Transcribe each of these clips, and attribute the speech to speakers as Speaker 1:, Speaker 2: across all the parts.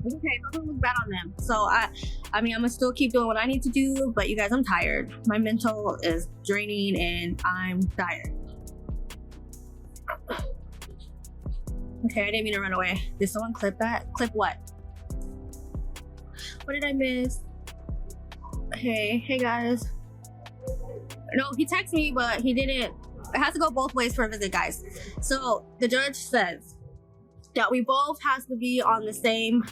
Speaker 1: It's okay, don't look bad on them. So I mean, I'm gonna still keep doing what I need to do, but you guys, I'm tired. My mental is draining and I'm tired. Okay, I didn't mean to run away. Did someone clip that? Clip what? What did I miss? Hey guys. No, he texted me, but he didn't. It has to go both ways for a visit, guys. So the judge says that we both has to be on the same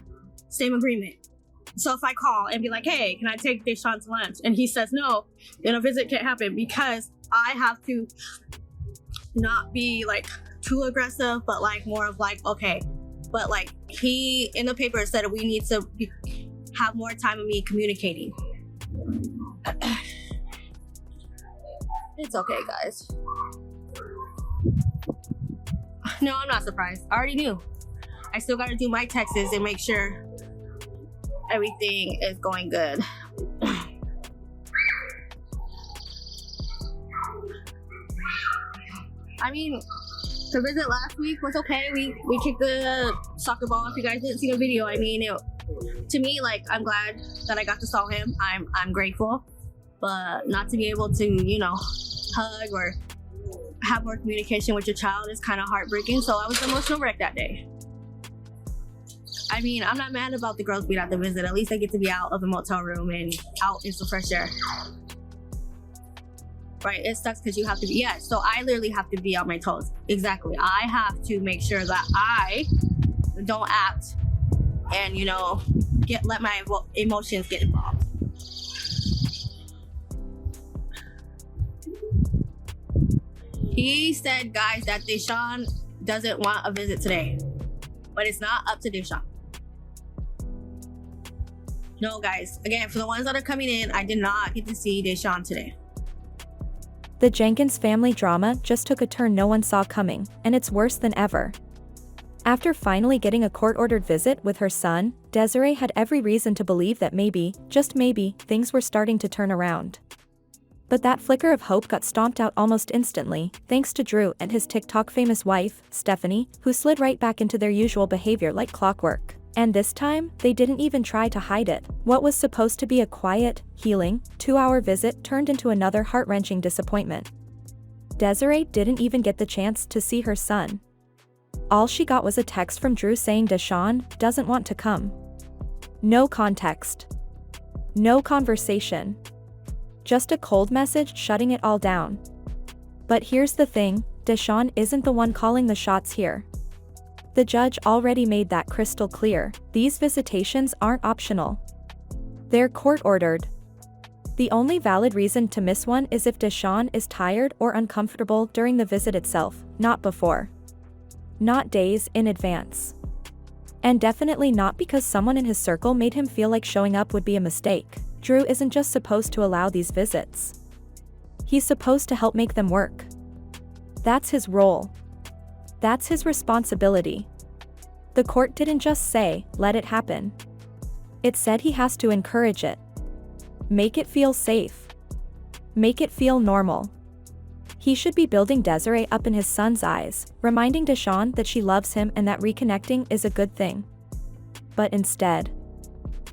Speaker 1: agreement. So if I call and be like, hey, can I take Deshaun to lunch? And he says no, then a visit can't happen because I have to not be like too aggressive, but like more of like, okay, but like he in the paper said we need to have more time of me communicating. It's okay, guys. No, I'm not surprised. I already knew. I still gotta do my texts and make sure everything is going good. I mean, the visit last week was okay. We kicked the soccer ball. If you guys didn't see the video, I mean, to me, like, I'm glad that I got to saw him. I'm grateful, but not to be able to, you know, hug or have more communication with your child is kind of heartbreaking. So I was an emotional wreck that day. I mean, I'm not mad about the girls being at the visit. At least I get to be out of the motel room and out in some fresh air. Right, it sucks because you have to be, yeah, so I literally have to be on my toes. Exactly. I have to make sure that I don't act and, you know, let my emotions get involved. He said, guys, that Deshaun doesn't want a visit today, but it's not up to Deshaun. No, guys, again, for the ones that are coming in, I did not get to see Deshaun today.
Speaker 2: The Jenkins family drama just took a turn no one saw coming, and it's worse than ever. After finally getting a court-ordered visit with her son, Desiree had every reason to believe that maybe, just maybe, things were starting to turn around. But that flicker of hope got stomped out almost instantly, thanks to Drew and his TikTok-famous wife, Stephanie, who slid right back into their usual behavior like clockwork. And this time, they didn't even try to hide it. What was supposed to be a quiet, healing, 2-hour visit turned into another heart-wrenching disappointment. Desiree didn't even get the chance to see her son. All she got was a text from Drew saying Deshaun doesn't want to come. No context. No conversation. Just a cold message shutting it all down. But here's the thing, Deshaun isn't the one calling the shots here. The judge already made that crystal clear. These visitations aren't optional. They're court-ordered. The only valid reason to miss one is if Deshaun is tired or uncomfortable during the visit itself, not before. Not days in advance. And definitely not because someone in his circle made him feel like showing up would be a mistake. Drew isn't just supposed to allow these visits. He's supposed to help make them work. That's his role. That's his responsibility. The court didn't just say, let it happen. It said he has to encourage it. Make it feel safe. Make it feel normal. He should be building Desiree up in his son's eyes, reminding Deshaun that she loves him and that reconnecting is a good thing. But instead,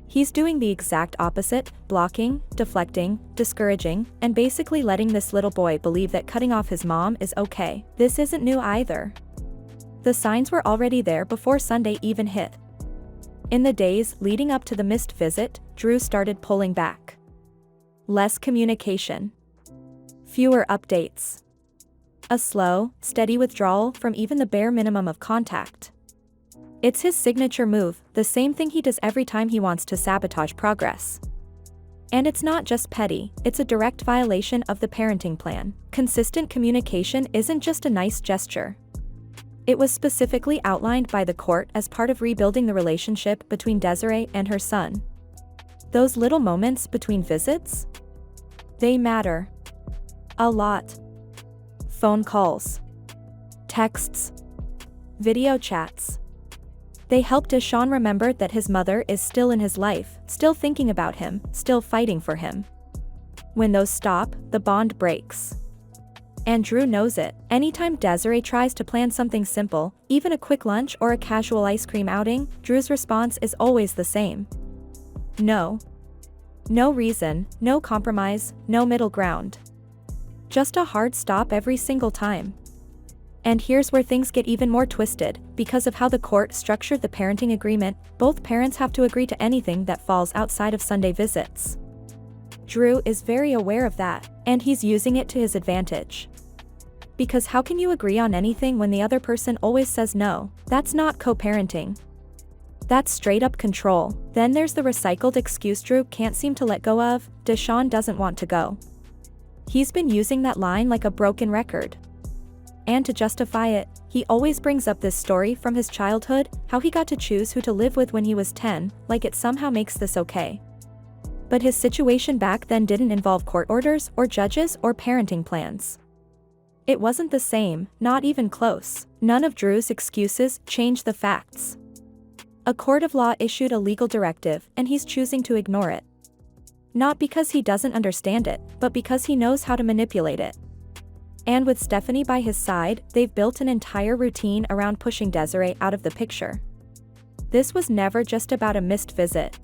Speaker 2: he's doing the exact opposite, blocking, deflecting, discouraging, and basically letting this little boy believe that cutting off his mom is okay. This isn't new either. The signs were already there before Sunday even hit. In the days leading up to the missed visit, Drew started pulling back. Less communication. Fewer updates. A slow, steady withdrawal from even the bare minimum of contact. It's his signature move, the same thing he does every time he wants to sabotage progress. And it's not just petty, it's a direct violation of the parenting plan. Consistent communication isn't just a nice gesture. It was specifically outlined by the court as part of rebuilding the relationship between Desiree and her son. Those little moments between visits? They matter. A lot. Phone calls. Texts. Video chats. They help Deshaun remember that his mother is still in his life, still thinking about him, still fighting for him. When those stop, the bond breaks. And Drew knows it. Anytime Desiree tries to plan something simple, even a quick lunch or a casual ice cream outing, Drew's response is always the same. No. No reason, no compromise, no middle ground. Just a hard stop every single time. And here's where things get even more twisted. Because of how the court structured the parenting agreement, both parents have to agree to anything that falls outside of Sunday visits. Drew is very aware of that, and he's using it to his advantage. Because how can you agree on anything when the other person always says no? That's not co-parenting. That's straight up control. Then there's the recycled excuse Drew can't seem to let go of: Deshawn doesn't want to go. He's been using that line like a broken record. And to justify it, he always brings up this story from his childhood, how he got to choose who to live with when he was 10, like it somehow makes this okay. But his situation back then didn't involve court orders or judges or parenting plans. It wasn't the same, not even close. None of Drew's excuses change the facts. A court of law issued a legal directive, and he's choosing to ignore it. Not because he doesn't understand it, but because he knows how to manipulate it. And with Stephanie by his side, they've built an entire routine around pushing Desiree out of the picture. This was never just about a missed visit.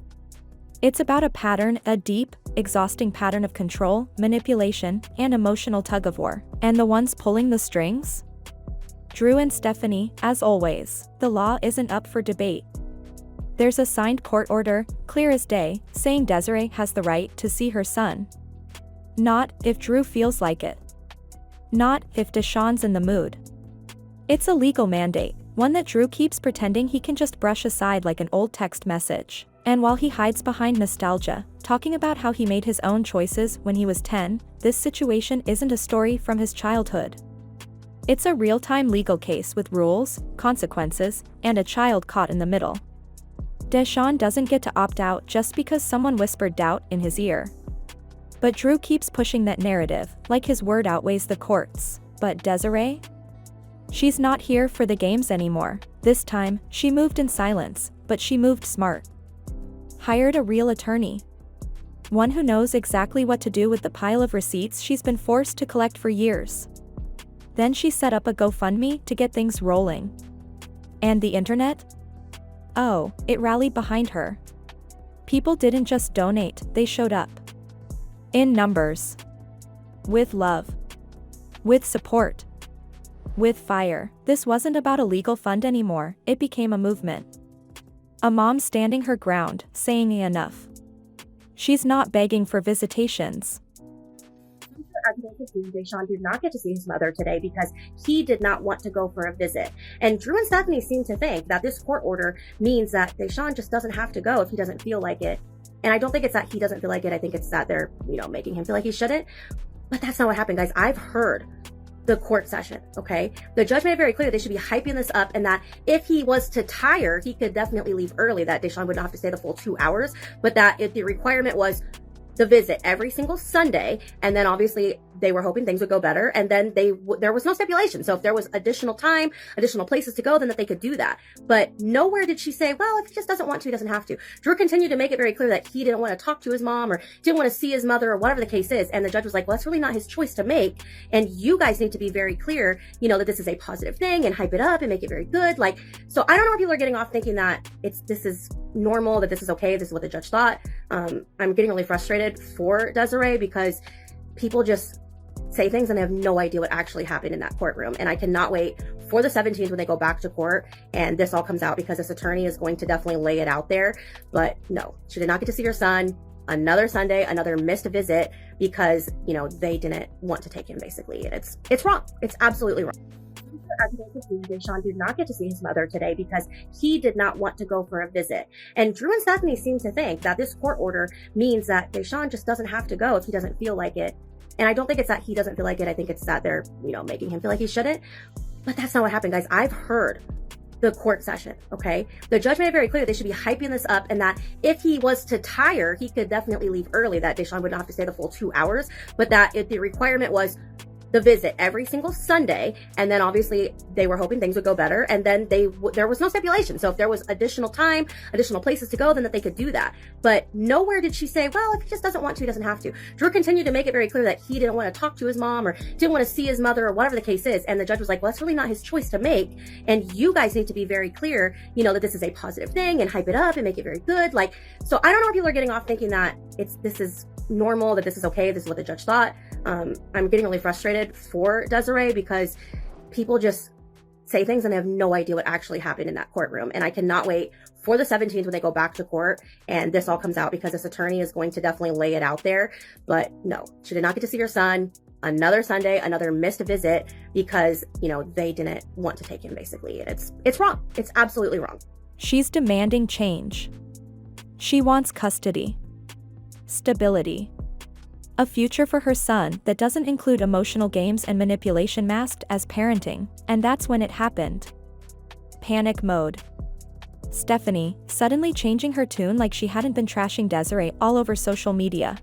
Speaker 2: It's about a pattern, a deep, exhausting pattern of control, manipulation, and emotional tug-of-war. And the ones pulling the strings? Drew and Stephanie, as always. The law isn't up for debate. There's a signed court order, clear as day, saying Desiree has the right to see her son. Not if Drew feels like it. Not if Deshawn's in the mood. It's a legal mandate, one that Drew keeps pretending he can just brush aside like an old text message. And while he hides behind nostalgia, talking about how he made his own choices when he was 10, this situation isn't a story from his childhood. It's a real-time legal case with rules, consequences, and a child caught in the middle. Deshawn doesn't get to opt out just because someone whispered doubt in his ear. But Drew keeps pushing that narrative, like his word outweighs the court's. But Desiree? She's not here for the games anymore. This time, she moved in silence, but she moved smart. Hired a real attorney. One who knows exactly what to do with the pile of receipts she's been forced to collect for years. Then she set up a GoFundMe to get things rolling. And the internet? Oh, it rallied behind her. People didn't just donate, they showed up. In numbers. With love. With support. With fire. This wasn't about a legal fund anymore, it became a movement. A mom standing her ground, saying enough. She's not begging for visitations.
Speaker 3: Deshawn did not get to see his mother today because he did not want to go for a visit. And Drew and Stephanie seem to think that this court order means that Deshawn just doesn't have to go if he doesn't feel like it. And I don't think it's that he doesn't feel like it. I think it's that they're, making him feel like he shouldn't. But that's not what happened, guys. I've heard the court session, okay? The judge made it very clear they should be hyping this up, and that if he was to tire, he could definitely leave early, that Deshawn would not have to stay the full 2 hours, but that if the requirement was the visit every single Sunday, and then obviously they were hoping things would go better, and then there was no stipulation. So if there was additional time, additional places to go, then that they could do that. But nowhere did she say, well, if he just doesn't want to, he doesn't have to. Drew continued to make it very clear that he didn't want to talk to his mom or didn't want to see his mother or whatever the case is. And the judge was like, well, that's really not his choice to make. And you guys need to be very clear, that this is a positive thing and hype it up and make it very good. So I don't know if people are getting off thinking that this is normal, that this is okay, this is what the judge thought. I'm getting really frustrated for Desiree because people just say things and they have no idea what actually happened in that courtroom. And I cannot wait for the 17th when they go back to court and this all comes out, because this attorney is going to definitely lay it out there. But no, she did not get to see her son. Another Sunday, another missed visit because, they didn't want to take him, basically. And it's wrong. It's absolutely wrong. Deshawn did not get to see his mother today because he did not want to go for a visit. And Drew and Stephanie seem to think that this court order means that Deshawn just doesn't have to go if he doesn't feel like it. And I don't think it's that he doesn't feel like it. I think it's that they're, making him feel like he shouldn't. But that's not what happened, guys. I've heard the court session, okay? The judge made it very clear they should be hyping this up, and that if he was to tire, he could definitely leave early, that Deshawn would not have to stay the full 2 hours, but that if the requirement was the visit every single Sunday, and then obviously they were hoping things would go better, and then there was no stipulation. So if there was additional time, additional places to go, then that they could do that. But nowhere did she say, well, if he just doesn't want to, he doesn't have to. Drew continued to make it very clear that he didn't want to talk to his mom or didn't want to see his mother or whatever the case is. And the judge was like, well, that's really not his choice to make, and you guys need to be very clear, that this is a positive thing and hype it up and make it very good. Like, so I don't know where people are getting off thinking that this is normal, that this is okay, this is what the judge thought. I'm getting really frustrated for Desiree because people just say things and they have no idea what actually happened in that courtroom. And I cannot wait for the 17th when they go back to court and this all comes out, because this attorney is going to definitely lay it out there. But no, she did not get to see her son. Another Sunday, another missed visit because, they didn't want to take him, basically. And it's wrong. It's absolutely wrong.
Speaker 2: She's demanding change. She wants custody, stability, a future for her son that doesn't include emotional games and manipulation masked as parenting. And that's when it happened. Panic mode. Stephanie, suddenly changing her tune like she hadn't been trashing Desiree all over social media.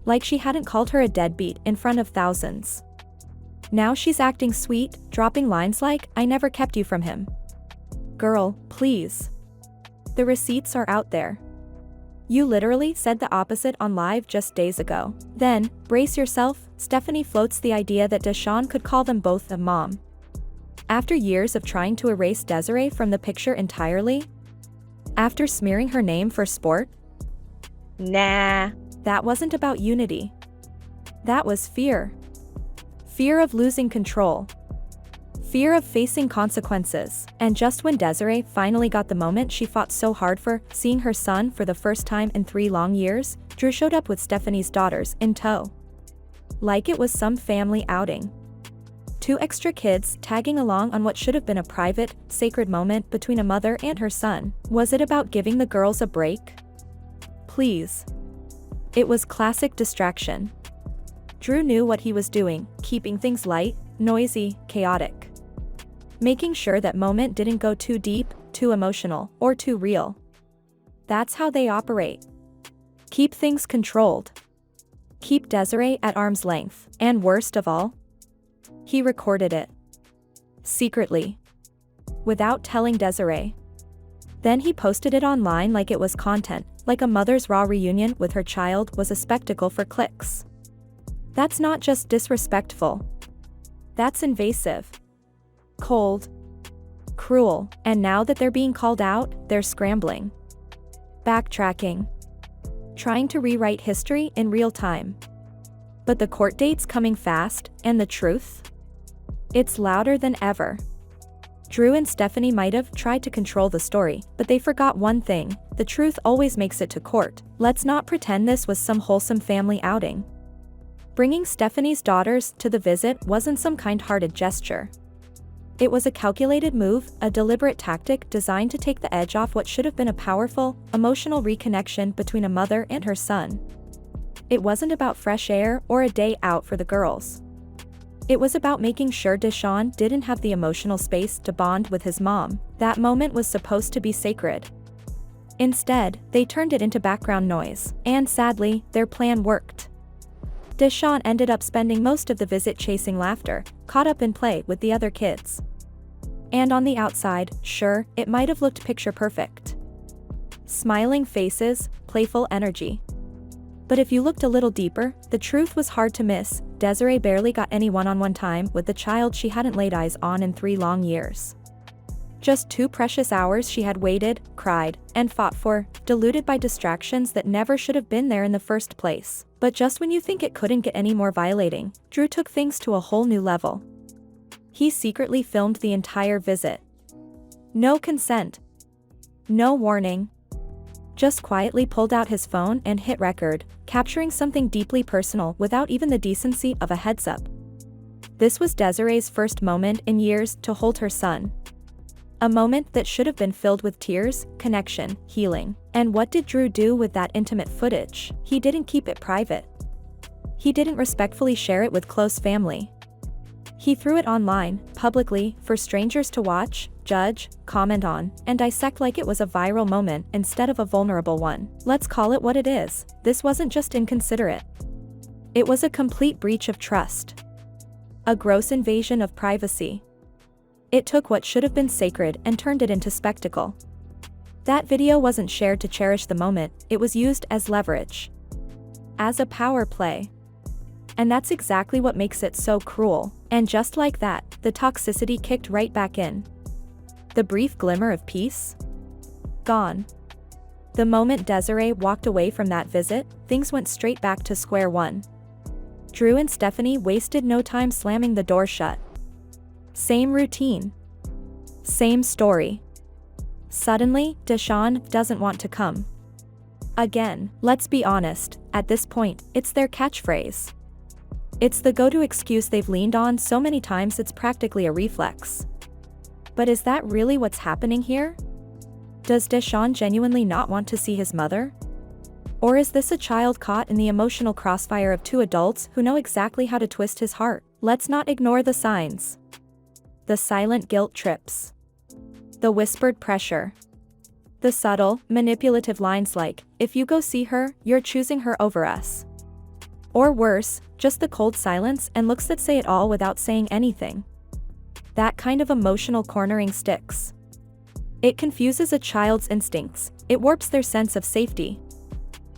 Speaker 2: Like she hadn't called her a deadbeat in front of thousands. Now she's acting sweet, dropping lines like, I never kept you from him. Girl, please. The receipts are out there. You literally said the opposite on live just days ago. Then, brace yourself, Stephanie floats the idea that Deshawn could call them both a mom. After years of trying to erase Desiree from the picture entirely? After smearing her name for sport? Nah, that wasn't about unity. That was fear. Fear of losing control. Fear of facing consequences. And just when Desiree finally got the moment she fought so hard for, seeing her son for the first time in 3 long years, Drew showed up with Stephanie's daughters in tow. Like it was some family outing. 2 extra kids tagging along on what should have been a private, sacred moment between a mother and her son. Was it about giving the girls a break? Please. It was classic distraction. Drew knew what he was doing, keeping things light, noisy, chaotic. Making sure that moment didn't go too deep, too emotional, or too real. That's how they operate. Keep things controlled. Keep Desiree at arm's length, and worst of all, he recorded it. Secretly. Without telling Desiree. Then he posted it online like it was content, like a mother's raw reunion with her child was a spectacle for clicks. That's not just disrespectful. That's invasive. Cold. Cruel. And now that they're being called out, they're scrambling. Backtracking. Trying to rewrite history in real time. But the court date's coming fast, and the truth? It's louder than ever. Drew and Stephanie might have tried to control the story, but they forgot one thing: the truth always makes it to court. Let's not pretend this was some wholesome family outing. Bringing Stephanie's daughters to the visit wasn't some kind-hearted gesture. It was a calculated move, a deliberate tactic designed to take the edge off what should have been a powerful, emotional reconnection between a mother and her son. It wasn't about fresh air or a day out for the girls. It was about making sure Deshawn didn't have the emotional space to bond with his mom. That moment was supposed to be sacred. Instead, they turned it into background noise, and sadly, their plan worked. Deshawn ended up spending most of the visit chasing laughter, caught up in play with the other kids. And on the outside, sure, it might have looked picture perfect. Smiling faces, playful energy. But if you looked a little deeper, the truth was hard to miss. Desiree barely got any one-on-one time with the child she hadn't laid eyes on in 3 long years. Just 2 precious hours she had waited, cried, and fought for, diluted by distractions that never should have been there in the first place. But just when you think it couldn't get any more violating, Drew took things to a whole new level. He secretly filmed the entire visit. No consent. No warning. Just quietly pulled out his phone and hit record, capturing something deeply personal without even the decency of a heads-up. This was Desiree's first moment in years to hold her son. A moment that should have been filled with tears, connection, healing. And what did Drew do with that intimate footage? He didn't keep it private. He didn't respectfully share it with close family. He threw it online, publicly, for strangers to watch, judge, comment on, and dissect like it was a viral moment instead of a vulnerable one. Let's call it what it is. This wasn't just inconsiderate. It was a complete breach of trust. A gross invasion of privacy. It took what should have been sacred and turned it into spectacle. That video wasn't shared to cherish the moment, it was used as leverage. As a power play. And that's exactly what makes it so cruel. And just like that, the toxicity kicked right back in. The brief glimmer of peace? Gone. The moment Desiree walked away from that visit, things went straight back to square one. Drew and Stephanie wasted no time slamming the door shut. Same routine. Same story. Suddenly, Deshawn doesn't want to come. Again, let's be honest, at this point, it's their catchphrase. It's the go-to excuse they've leaned on so many times it's practically a reflex. But is that really what's happening here? Does Deshawn genuinely not want to see his mother? Or is this a child caught in the emotional crossfire of two adults who know exactly how to twist his heart? Let's not ignore the signs. The silent guilt trips. The whispered pressure. The subtle, manipulative lines like, "If you go see her, you're choosing her over us." Or worse, just the cold silence and looks that say it all without saying anything. That kind of emotional cornering sticks. It confuses a child's instincts, it warps their sense of safety.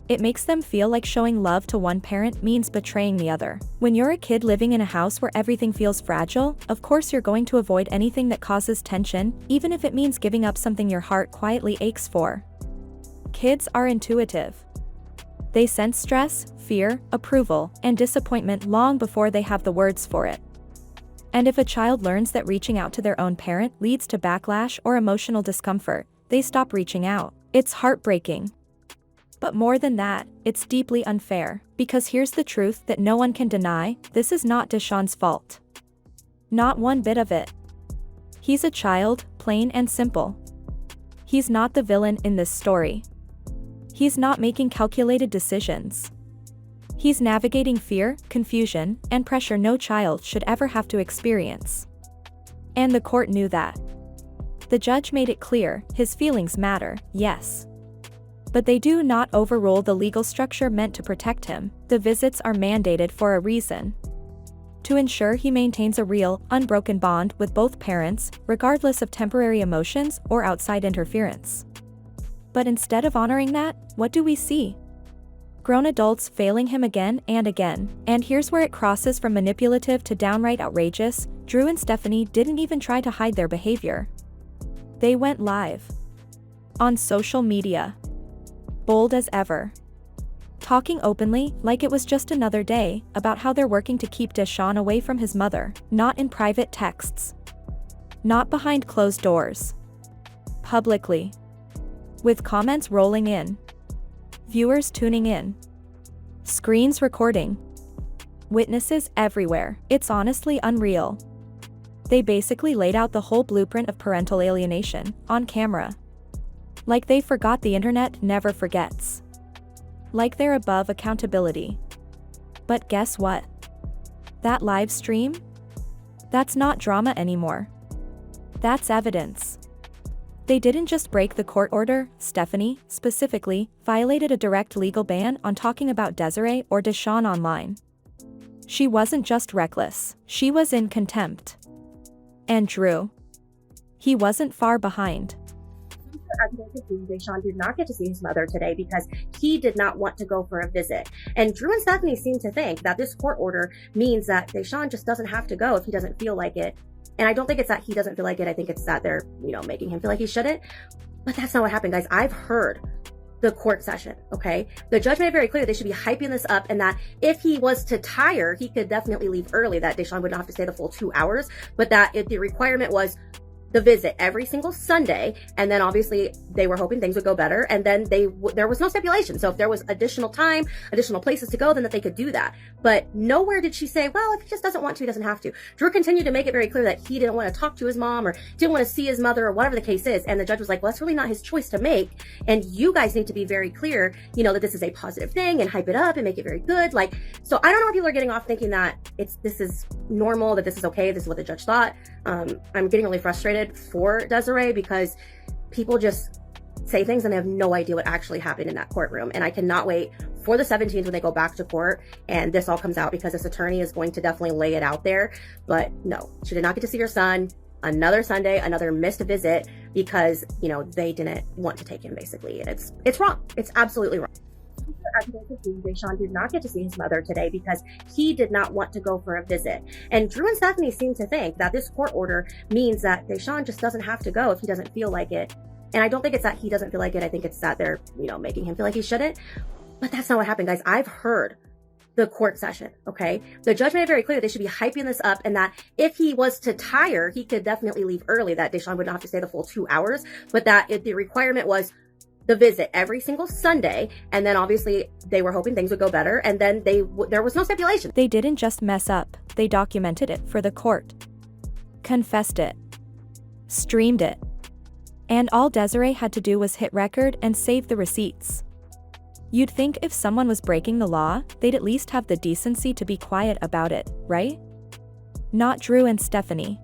Speaker 2: It makes them feel like showing love to one parent means betraying the other. When you're a kid living in a house where everything feels fragile, of course you're going to avoid anything that causes tension, even if it means giving up something your heart quietly aches for. Kids are intuitive. They sense stress, fear, approval, and disappointment long before they have the words for it. And if a child learns that reaching out to their own parent leads to backlash or emotional discomfort, they stop reaching out. It's heartbreaking. But more than that, it's deeply unfair, because here's the truth that no one can deny, this is not Deshawn's fault. Not one bit of it. He's a child, plain and simple. He's not the villain in this story. He's not making calculated decisions. He's navigating fear, confusion, and pressure no child should ever have to experience. And the court knew that. The judge made it clear, his feelings matter, yes. But they do not overrule the legal structure meant to protect him. The visits are mandated for a reason. To ensure he maintains a real, unbroken bond with both parents, regardless of temporary emotions or outside interference. But instead of honoring that, what do we see? Grown adults failing him again and again. And here's where it crosses from manipulative to downright outrageous. Drew and Stephanie didn't even try to hide their behavior. They went live. On social media. Bold as ever. Talking openly, like it was just another day, about how they're working to keep Deshawn away from his mother, not in private texts. Not behind closed doors. Publicly. With comments rolling in. Viewers tuning in. Screens recording. Witnesses everywhere. It's honestly unreal. They basically laid out the whole blueprint of parental alienation, on camera. Like they forgot the internet never forgets. Like they're above accountability. But guess what? That live stream? That's not drama anymore. That's evidence. They didn't just break the court order, Stephanie, specifically, violated a direct legal ban on talking about Desiree or Deshawn online. She wasn't just reckless, she was in contempt. And Drew. He wasn't far behind.
Speaker 3: Deshawn did not get to see his mother today because he did not want to go for a visit. And Drew and Stephanie seem to think that this court order means that Deshawn just doesn't have to go if he doesn't feel like it. And I don't think it's that he doesn't feel like it. I think it's that they're, making him feel like he shouldn't. But that's not what happened, guys. I've heard the court session, okay? The judge made it very clear they should be hyping this up and that if he was to tire, he could definitely leave early, that Deshawn would not have to stay the full 2 hours, but that if the requirement was the visit every single Sunday, and then obviously they were hoping things would go better, and then there was no stipulation. So if there was additional time, additional places to go, then that they could do that. But nowhere did she say, well, if he just doesn't want to, he doesn't have to. Drew continued to make it very clear that he didn't want to talk to his mom or didn't want to see his mother or whatever the case is. And the judge was like, well, that's really not his choice to make. And you guys need to be very clear, that this is a positive thing and hype it up and make it very good. So I don't know where people are getting off thinking that this is normal, that this is okay, this is what the judge thought. I'm getting really frustrated for Desiree because people just say things and they have no idea what actually happened in that courtroom. And I cannot wait for the 17th when they go back to court and this all comes out, because this attorney is going to definitely lay it out there. But no, she did not get to see her son. Another Sunday, another missed visit because, you know, they didn't want to take him, basically. And it's wrong. It's absolutely wrong. Deshaun did not get to see his mother today because he did not want to go for a visit. And Drew and Stephanie seem to think that this court order means that Deshaun just doesn't have to go if he doesn't feel like it. And I don't think it's that he doesn't feel like it. I think it's that they're, you know, making him feel like he shouldn't. But that's not what happened, guys. I've heard the court session, okay? The judge made it very clear they should be hyping this up, and that if he was to tire, he could definitely leave early, that Deshaun would not have to stay the full 2 hours, but that if the requirement was the visit every single Sunday, and then obviously they were hoping things would go better, and then there was no stipulation.
Speaker 2: They didn't just mess up, they documented it for the court. Confessed it. Streamed it. And all Desiree had to do was hit record and save the receipts. You'd think if someone was breaking the law, they'd at least have the decency to be quiet about it, right? Not Drew and Stephanie.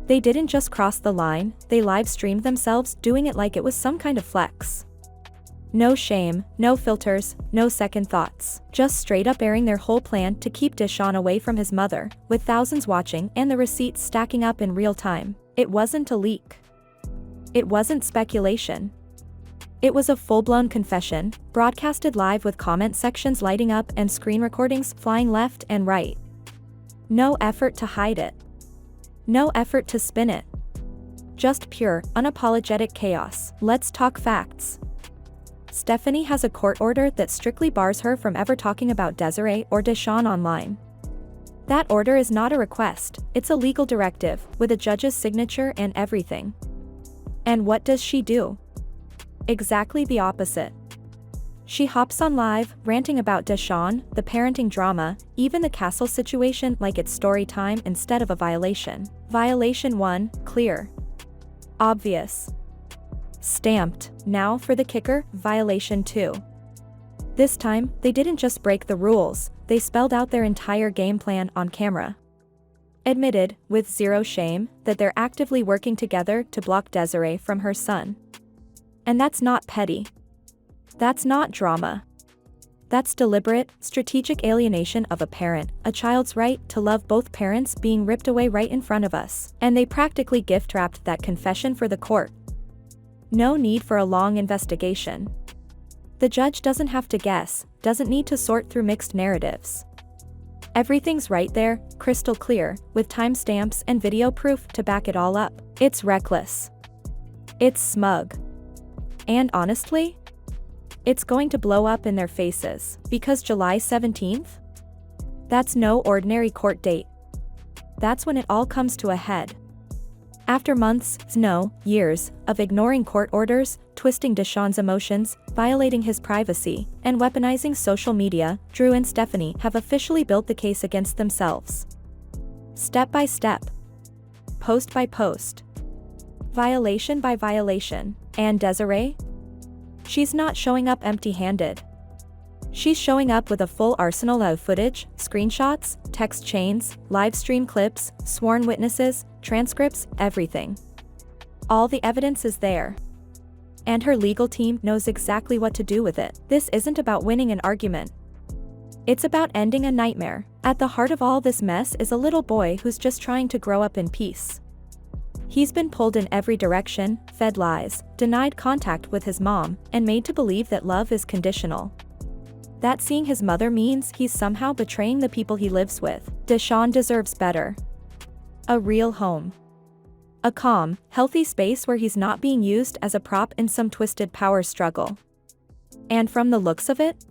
Speaker 2: They didn't just cross the line, they live-streamed themselves doing it like it was some kind of flex. No shame, no filters, no second thoughts, just straight up airing their whole plan to keep Deshaun away from his mother, with thousands watching and the receipts stacking up in real time. It wasn't a leak. It wasn't speculation. It was a full-blown confession, broadcasted live with comment sections lighting up and screen recordings flying left and right. No effort to hide it. No effort to spin it. Just pure, unapologetic chaos. Let's talk facts. Stephanie has a court order that strictly bars her from ever talking about Desiree or Deshaun online. That order is not a request, it's a legal directive, with a judge's signature and everything. And what does she do? Exactly the opposite. She hops on live, ranting about Deshaun, the parenting drama, even the castle situation like it's story time instead of a violation. Violation 1, clear. Obvious. Stamped. Now for the kicker, violation 2. This time, they didn't just break the rules, they spelled out their entire game plan on camera. Admitted, with zero shame, that they're actively working together to block Desiree from her son. And that's not petty. That's not drama. That's deliberate, strategic alienation of a parent, a child's right to love both parents being ripped away right in front of us. And they practically gift-wrapped that confession for the court. No need for a long investigation. The judge doesn't have to guess, doesn't need to sort through mixed narratives. Everything's right there, crystal clear, with timestamps and video proof to back it all up. It's reckless. It's smug. And honestly, it's going to blow up in their faces, because July 17th? That's no ordinary court date. That's when it all comes to a head. After months, no, years, of ignoring court orders, twisting Deshaun's emotions, violating his privacy, and weaponizing social media, Drew and Stephanie have officially built the case against themselves. Step by step. Post by post. Violation by violation. And Desiree? She's not showing up empty-handed. She's showing up with a full arsenal of footage, screenshots, text chains, live stream clips, sworn witnesses, transcripts, everything. All the evidence is there. And her legal team knows exactly what to do with it. This isn't about winning an argument. It's about ending a nightmare. At the heart of all this mess is a little boy who's just trying to grow up in peace. He's been pulled in every direction, fed lies, denied contact with his mom, and made to believe that love is conditional. That seeing his mother means he's somehow betraying the people he lives with. Deshaun deserves better. A real home. A calm, healthy space where he's not being used as a prop in some twisted power struggle. And from the looks of it,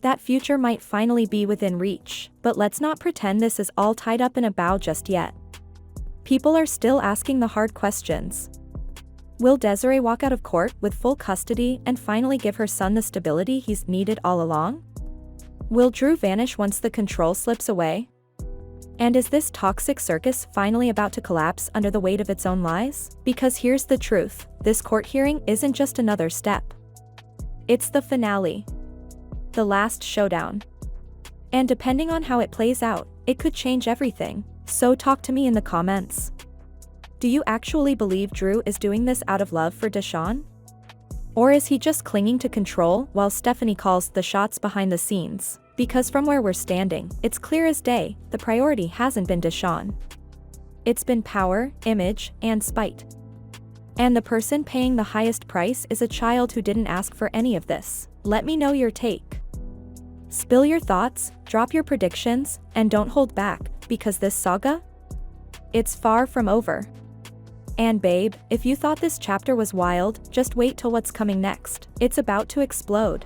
Speaker 2: that future might finally be within reach. But let's not pretend this is all tied up in a bow just yet. People are still asking the hard questions. Will Desiree walk out of court with full custody and finally give her son the stability he's needed all along? Will Drew vanish once the control slips away? And is this toxic circus finally about to collapse under the weight of its own lies? Because here's the truth, this court hearing isn't just another step. It's the finale. The last showdown. And depending on how it plays out, it could change everything. So talk to me in the comments. Do you actually believe Drew is doing this out of love for Deshaun? Or is he just clinging to control while Stephanie calls the shots behind the scenes? Because from where we're standing, it's clear as day, the priority hasn't been Deshawn. It's been power, image, and spite. And the person paying the highest price is a child who didn't ask for any of this. Let me know your take. Spill your thoughts, drop your predictions, and don't hold back, because this saga? It's far from over. And babe, if you thought this chapter was wild, just wait till what's coming next. It's about to explode.